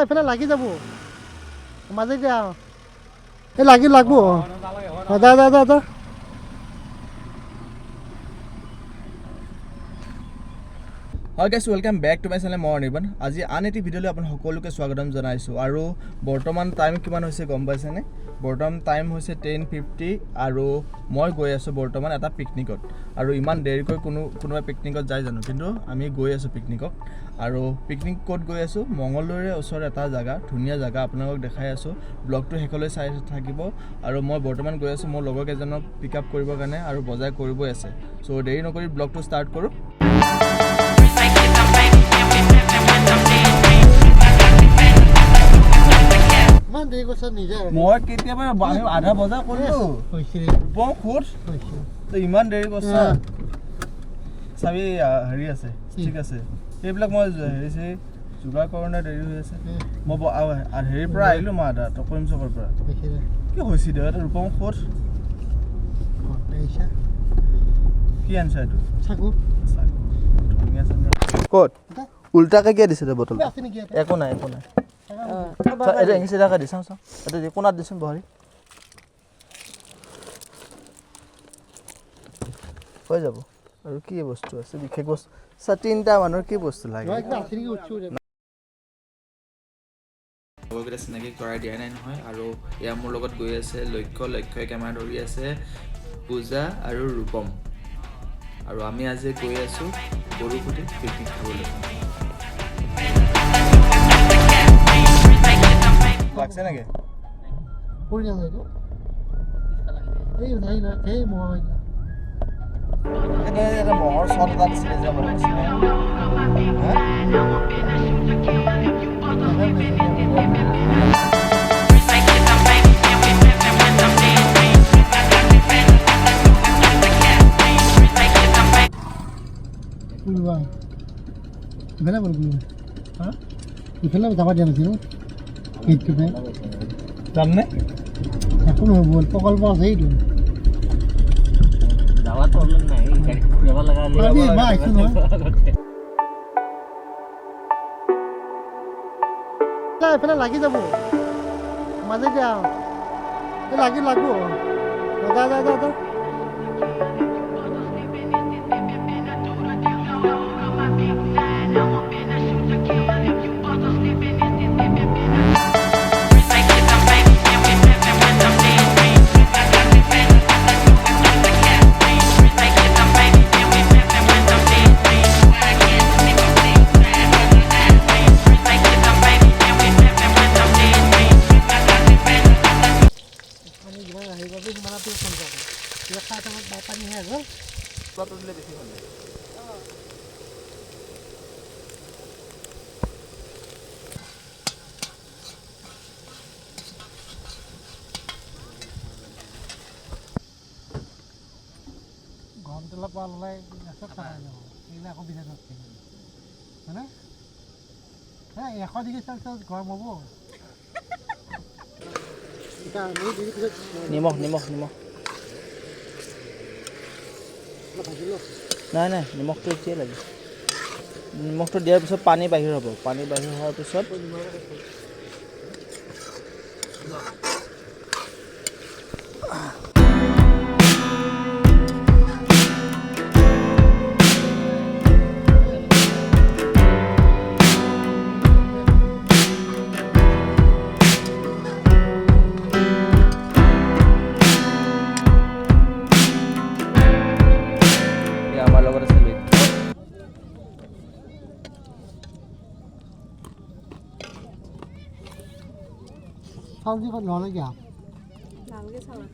এফালে লাগি যাব মাজে দিয়া এই লাগব দা দা দা দা Hi guys, welcome back to my channel মই Anirban. আজি আন এটি ভিডিঅ'লৈ আপোনাক সকলোকে স্বাগতম জনাইছো আৰু বৰ্তমান টাইম কিমান হৈছে গম পাইছেনে বৰ্তমান টাইম হৈছে 10:50 আৰু মই গৈ আছো বৰ্তমান এটা পিকনিকত আৰু ইমান দেৰিকৈ কোনোবা পিকনিকত যায় জানো কিন্তু আমি গৈ আছো পিকনিকক আৰু পিকনিক ক'ত গৈ আছো মংগলদৈৰে ওচৰৰ এটা জাগা ধুনীয়া জাগা আপোনালোকক দেখাই আছো ব্লগটো হেকলৈ চাই থাকিব আৰু মই বৰ্তমান গৈ আছো মোৰ লগৰ কেজনক পিক আপ কৰিবৰ কাৰণে আৰু বজাই কৰিবই আছে সো দেৰি নকৰি ব্লগটো ষ্টাৰ্ট কৰো মই কেতিয়াবা আধা বজা কৰিলো বৰ খুট তো ইমান দেৰি কৰিছা চাবি হেৰি আছে ঠিক আছে এইবিলাক মই হেৰিছে যোগাৰ কৰোঁতে দেৰি হৈ আছে মই হেৰিৰ পৰা আহিলোঁ মই আধা টকৰিম চকৰ পৰা কি হৈছিল দে এটা ৰূপম খুট কি আনছা এইটো ক'ত উল্টাকে কিয় দিছে বটল একো নাই এটা এঙিছে দেখা দি চাওঁ এটা দি কোনাত দিছোন বহৰি হৈ যাব আৰু কি বস্তু আছে বিশেষ বস্তু তিনিটা মানুহৰ কি বস্তু লাগে লগৰকেইটা চিনাকি কৰাই দিয়া নাই নহয় আৰু এয়া মোৰ লগত গৈ আছে লক্ষ্যই কেমেৰা ধৰি আছে পূজা আৰু ৰূপম আৰু আমি আজি গৈ আছো গৰুকুটি পিকনিক খাবলৈ লাগছে নেকি পৰি না যায় এই নাই না এই মই এটা মহৰ শট এটা দিছিলে যে আমাৰ নিচিনা বেলা বল হ্যাঁ ইফালে যাবা দিয়া নাছিল এইটোতে যামনে এখন বল প্রকল্প আছে এইটো যাওয়ার প্রবলেম নাই গাড়ি ঘুরাবা লাগা আরে ভাই শুনো এফালে লাগি যাব মাজে দিয়া লাগব দা দা দা দা পানী হে গ'ল প্লট দিলে বেছি ভাল গৰম তেল পাল ওলাই গেছত খাই যাব এইবিলাক আকৌ বিনা নষ্ট হয়নে হ্যাঁ 100 ডিগ্ৰী সেলসিয়াস গৰম হ'ব নিমখ নাই নিমখটো এতিয়াই লাগে নিমখটো দিয়াৰ পিছত পানী বাহিৰ হ'ব পানী বাহিৰ হোৱাৰ পিছত सब्जी को लो क्या নালগে চালা